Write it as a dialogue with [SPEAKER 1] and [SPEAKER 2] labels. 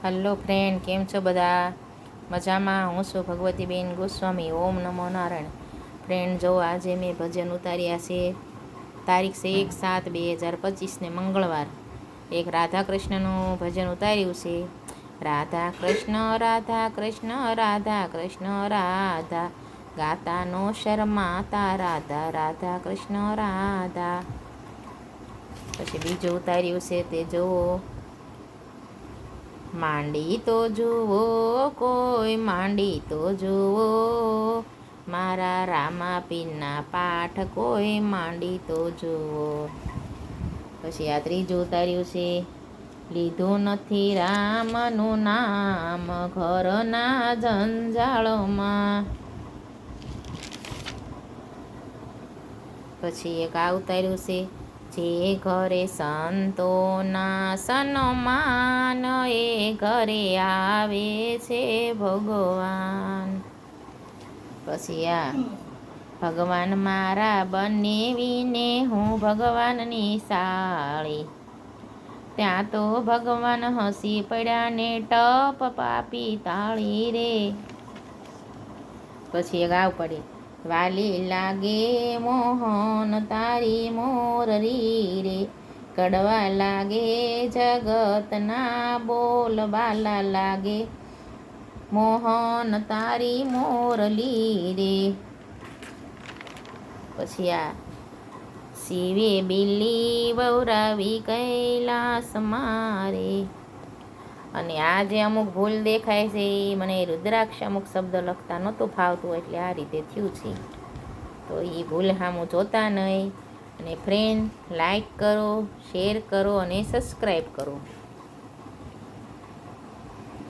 [SPEAKER 1] Hello friend, કેમ છો બધા? મજામાં? હું છું ભગવતીબેન ગોસ્વામી. ઓમ નમો નારાયણ. ફ્રેન્ડ, જો આજે મેં ભજન ઉતાર્યા છે. તારીખ છે 1/7/2025 ને મંગળવાર. એક રાધા કૃષ્ણનું ભજન ઉતાર્યું છે. રાધા કૃષ્ણ રાધા કૃષ્ણ રાધા કૃષ્ણ રાધા, ગાતા નો શરમાતા રાધા રાધા કૃષ્ણ રાધા. પછી બીજું ઉતાર્યું છે તે જુઓ. માંડી તો જુઓ કોઈ, માંડી તો જુઓ, મારા રામા પીરના પાઠ કોઈ માંડી તો જુઓ. પછી આ ત્રીજું ઉતાર્યું છે. લીધું નથી રામનું નામ ઘરના જંજાળમાં. પછી એક આ ઉતાર્યું છે. જે ઘરે સંતોના સન્માન, એ ઘરે આવે છે ભગવાન. પછી આ ભગવાન મારા બનેવીને હું ભગવાનની સાળી, ત્યાં તો ભગવાન હસી પડ્યા ને ટપ પાપી તાળી રે. પછી એક આવ પડે. વાલી લાગે મોહન તારી મોરરી રે, કડવા લાગે જગતના બોલ, બાલા લાગે મોહન તારી મોરલી રે. પછી આ શિવે બિલ્લી વવરાવી કૈલાસ મારે. અને આ જે અમુક ભૂલ દેખાય છે એ મને રુદ્રાક્ષ અમુક શબ્દ લખતા નહોતું ફાવતું, એટલે આ રીતે થયું છે. તો એ ભૂલ સામું જોતા નહીં. અને ફ્રેન્ડ, લાઈક કરો, શેર કરો અને સબસ્ક્રાઈબ કરો.